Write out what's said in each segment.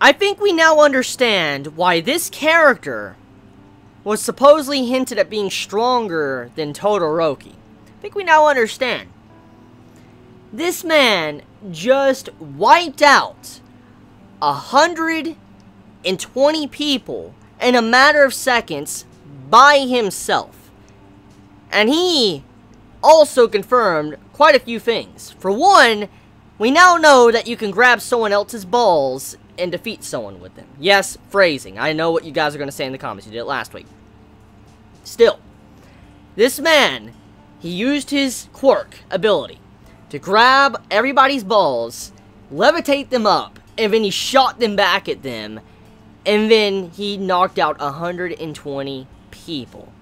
I think we now understand why this character was supposedly hinted at being stronger than Todoroki. I think we now understand. This man just wiped out 120 people in a matter of seconds by himself. And he also confirmed quite a few things. For one, we now know that you can grab someone else's balls and defeat someone with them. Yes, phrasing. I know what you guys are going to say in the comments. You did it last week. Still, this man, he used his quirk ability to grab everybody's balls, levitate them up, and then he shot them back at them, and then he knocked out 120 people.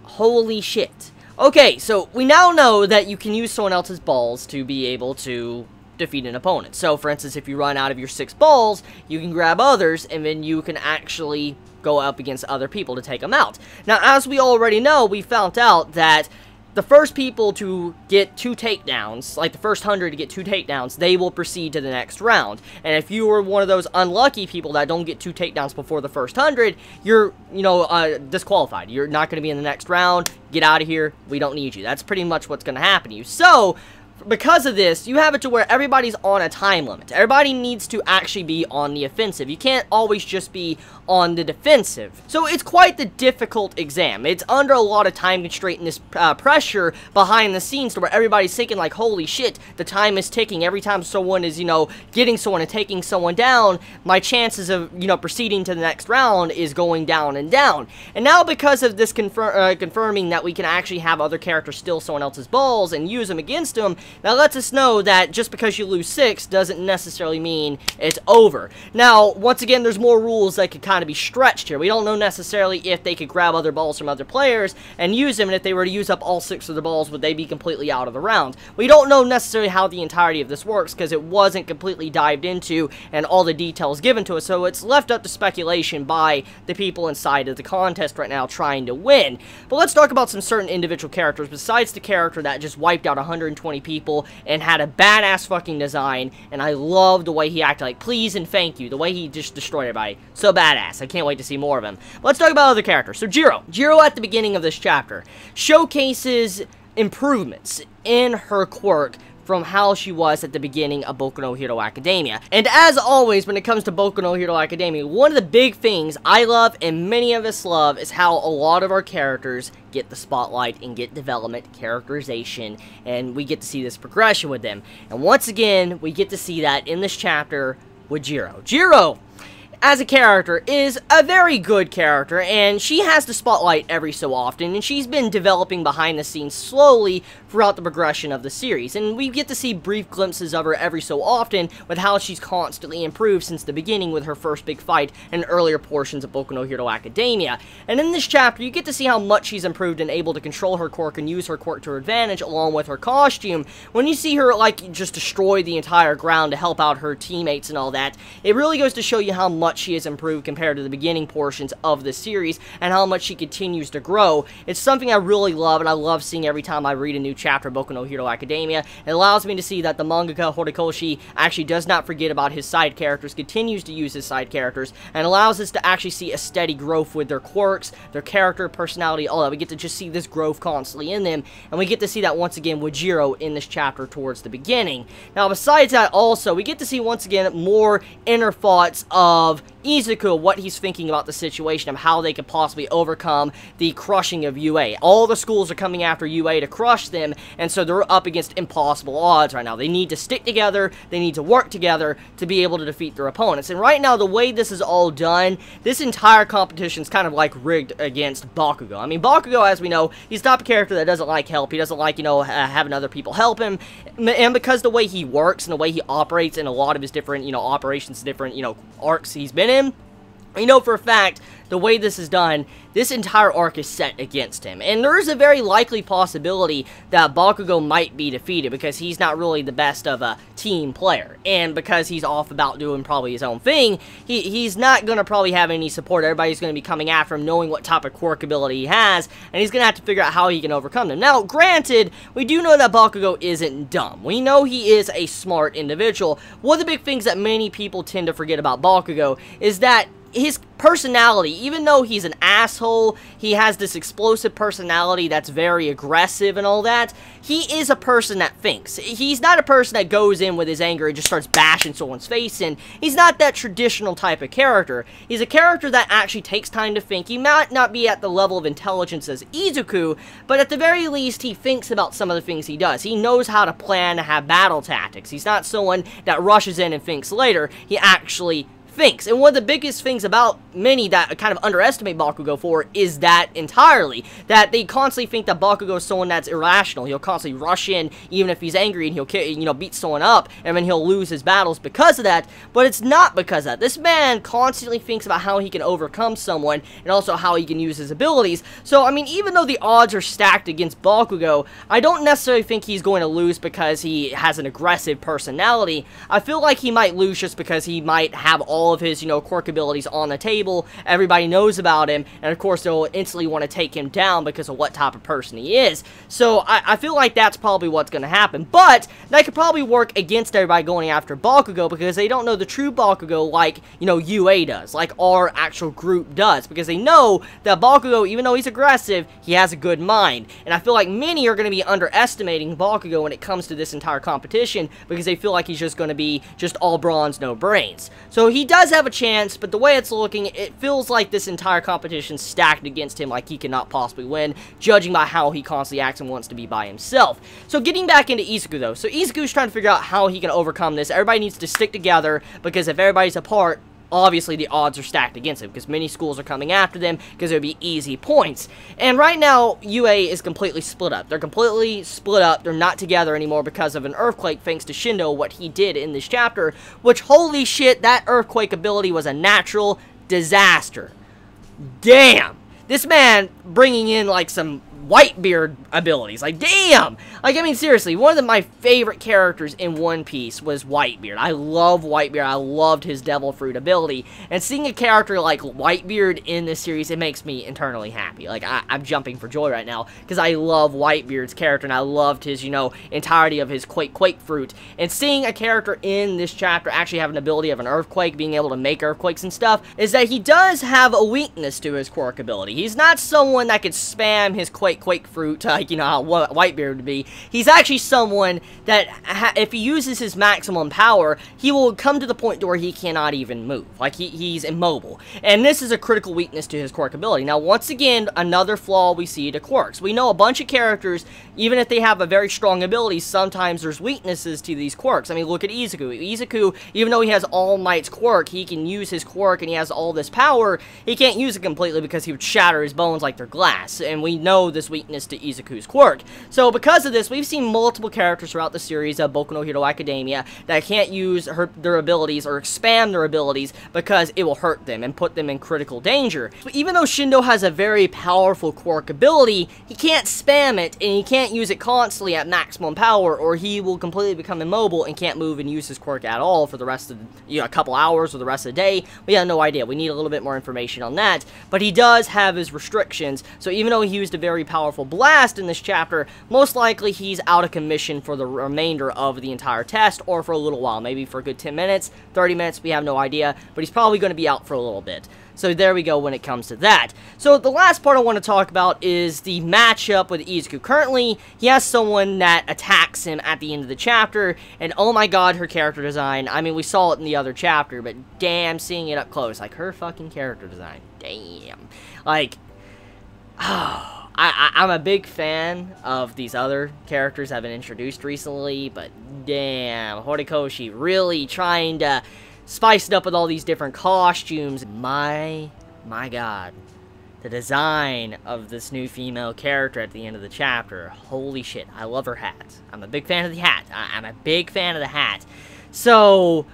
Holy shit. Okay, so we now know that you can use someone else's balls to be able to defeat an opponent. So, for instance, if you run out of your 6 balls, you can grab others, and then you can actually go up against other people to take them out. Now, as we already know, we found out that the first people to get 2 takedowns, like the first 100 to get 2 takedowns, they will proceed to the next round. And if you were one of those unlucky people that don't get 2 takedowns before the first 100, you're, disqualified. You're not going to be in the next round. Get out of here. We don't need you. That's pretty much what's going to happen to you. So, because of this, you have it to where everybody's on a time limit. Everybody needs to actually be on the offensive. You can't always just be on the defensive. So it's quite the difficult exam. It's under a lot of time constraint and this pressure behind the scenes to where everybody's thinking like, holy shit, the time is ticking. Every time someone is, getting someone and taking someone down, my chances of, proceeding to the next round is going down and down. And now because of this confirming that we can actually have other characters steal someone else's balls and use them against them, that lets us know that just because you lose 6 doesn't necessarily mean it's over. Now, once again, there's more rules that could kind of be stretched here. We don't know necessarily if they could grab other balls from other players and use them, and if they were to use up all 6 of the balls, would they be completely out of the round? We don't know necessarily how the entirety of this works because it wasn't completely dived into and all the details given to us, so it's left up to speculation by the people inside of the contest right now trying to win. But let's talk about some certain individual characters besides the character that just wiped out 120 people and had a badass fucking design, and I love the way he acted like please and thank you, the way he just destroyed everybody. So badass. I can't wait to see more of him. But let's talk about other characters. So Jiro. Jiro at the beginning of this chapter showcases improvements in her quirk from how she was at the beginning of Boku no Hero Academia. And as always, when it comes to Boku no Hero Academia, one of the big things I love and many of us love is how a lot of our characters get the spotlight and get development, characterization, and we get to see this progression with them. And once again, we get to see that in this chapter with Jiro. Jiro, as a character, is a very good character, and she has the spotlight every so often, and she's been developing behind the scenes slowly throughout the progression of the series, and we get to see brief glimpses of her every so often with how she's constantly improved since the beginning with her first big fight and earlier portions of Boku no Hero Academia. And in this chapter, you get to see how much she's improved and able to control her quirk and use her quirk to her advantage along with her costume. When you see her, like, just destroy the entire ground to help out her teammates and all that, it really goes to show you how much she has improved compared to the beginning portions of the series and how much she continues to grow. It's something I really love, and I love seeing every time I read a new chapter of Boku no Hero Academia. It allows me to see that the mangaka Horikoshi actually does not forget about his side characters, continues to use his side characters, and allows us to actually see a steady growth with their quirks, their character, personality, all that. We get to just see this growth constantly in them, and we get to see that once again with Jiro in this chapter towards the beginning. Now, besides that, also, we get to see once again more inner thoughts of Izuku, what he's thinking about the situation of how they could possibly overcome the crushing of UA. All the schools are coming after UA to crush them, and so they're up against impossible odds right now. They need to stick together, they need to work together to be able to defeat their opponents. And right now, the way this is all done, this entire competition is kind of like rigged against Bakugo. I mean, Bakugo, as we know, he's the type of character that doesn't like help. He doesn't like, having other people help him. And because the way he works and the way he operates in a lot of his different, operations, different, arcs he's been in, We know for a fact, the way this is done, this entire arc is set against him. And there is a very likely possibility that Bakugo might be defeated because he's not really the best of a team player. And because he's off about doing probably his own thing, he's not going to probably have any support. Everybody's going to be coming after him knowing what type of quirk ability he has, and he's going to have to figure out how he can overcome them. Now, granted, we do know that Bakugo isn't dumb. We know he is a smart individual. One of the big things that many people tend to forget about Bakugo is that his personality, even though he's an asshole, he has this explosive personality that's very aggressive and all that, he is a person that thinks. He's not a person that goes in with his anger and just starts bashing someone's face in. He's not that traditional type of character. He's a character that actually takes time to think. He might not be at the level of intelligence as Izuku, but at the very least, he thinks about some of the things he does. He knows how to plan to have battle tactics. He's not someone that rushes in and thinks later. He actually thinks. And one of the biggest things about many that kind of underestimate Bakugo for is that entirely. That they constantly think that Bakugo is someone that's irrational. He'll constantly rush in even if he's angry and he'll beat someone up and then he'll lose his battles because of that. But it's not because of that. This man constantly thinks about how he can overcome someone and also how he can use his abilities. So, I mean, even though the odds are stacked against Bakugo, I don't necessarily think he's going to lose because he has an aggressive personality. I feel like he might lose just because he might have all of his, quirk abilities on the table. Everybody knows about him, and of course they'll instantly want to take him down because of what type of person he is. So I feel like that's probably what's going to happen. But that could probably work against everybody going after Bakugo because they don't know the true Bakugo like, UA does, like our actual group does, because they know that Bakugo, even though he's aggressive, he has a good mind. And I feel like many are going to be underestimating Bakugo when it comes to this entire competition because they feel like he's just going to be just all bronze, no brains. So he does have a chance, but the way it's looking, it feels like this entire competition's stacked against him like he cannot possibly win, judging by how he constantly acts and wants to be by himself. So getting back into Izuku though, so Izuku's trying to figure out how he can overcome this. Everybody needs to stick together because if everybody's apart, obviously the odds are stacked against him because many schools are coming after them because it would be easy points. And right now, UA is completely split up. They're completely split up. They're not together anymore because of an earthquake thanks to Shindo, what he did in this chapter, which, holy shit, that earthquake ability was a natural disaster. Damn! This man bringing in, like, some Whitebeard abilities. Like, damn! Like, I mean, seriously, one of my favorite characters in One Piece was Whitebeard. I love Whitebeard. I loved his Devil Fruit ability. And seeing a character like Whitebeard in this series, it makes me internally happy. Like, I'm jumping for joy right now because I love Whitebeard's character and I loved his, entirety of his Quake Fruit. And seeing a character in this chapter actually have an ability of an earthquake, being able to make earthquakes and stuff, is that he does have a weakness to his quirk ability. He's not someone that could spam his Quake Fruit, how Whitebeard would be. He's actually someone that, if he uses his maximum power, he will come to the point to where he cannot even move. Like, he's immobile. And this is a critical weakness to his quirk ability. Now, once again, another flaw we see to quirks. We know a bunch of characters, even if they have a very strong ability, sometimes there's weaknesses to these quirks. I mean, look at Izuku. Izuku, even though he has All Might's quirk, he can use his quirk and he has all this power, he can't use it completely because he would shatter his bones like they're glass. And we know this weakness to Izuku's quirk. So because of this, we've seen multiple characters throughout the series of Boku no Hero Academia that can't use their abilities or expand their abilities because it will hurt them and put them in critical danger. So even though Shindo has a very powerful quirk ability, he can't spam it and he can't use it constantly at maximum power or he will completely become immobile and can't move and use his quirk at all for the rest of a couple hours or the rest of the day. We have no idea. We need a little bit more information on that. But he does have his restrictions, so even though he used a very powerful blast in this chapter, most likely he's out of commission for the remainder of the entire test or for a little while, maybe for a good 10 minutes, 30 minutes, we have no idea, but he's probably going to be out for a little bit. So there we go when it comes to that. So the last part I want to talk about is the matchup with Izuku. Currently, he has someone that attacks him at the end of the chapter, and oh my god, her character design. I mean, we saw it in the other chapter, but damn, seeing it up close, like, her fucking character design, damn. Like, I'm a big fan of these other characters that have been introduced recently, but damn, Horikoshi really trying to spice it up with all these different costumes. My god. The design of this new female character at the end of the chapter. Holy shit, I love her hat. I'm a big fan of the hat. I'm a big fan of the hat. So,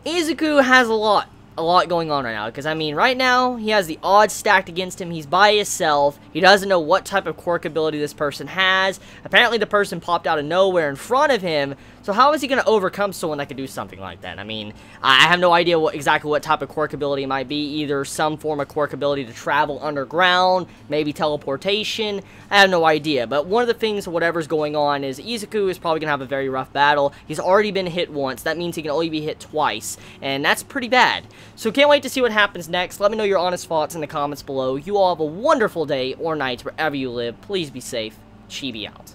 Izuku has a lot a lot going on right now, because I mean, right now he has the odds stacked against him. He's by himself. He doesn't know what type of quirk ability this person has. Apparently the person popped out of nowhere in front of him, so how is he going to overcome someone that could do something like that? I mean, I have no idea exactly what type of quirk ability it might be. Either some form of quirk ability to travel underground, maybe teleportation. I have no idea, but one of the things, whatever's going on, is Izuku is probably going to have a very rough battle. He's already been hit once. That means he can only be hit twice, and that's pretty bad. So can't wait to see what happens next. Let me know your honest thoughts in the comments below. You all have a wonderful day or night wherever you live. Please be safe. Chibi out.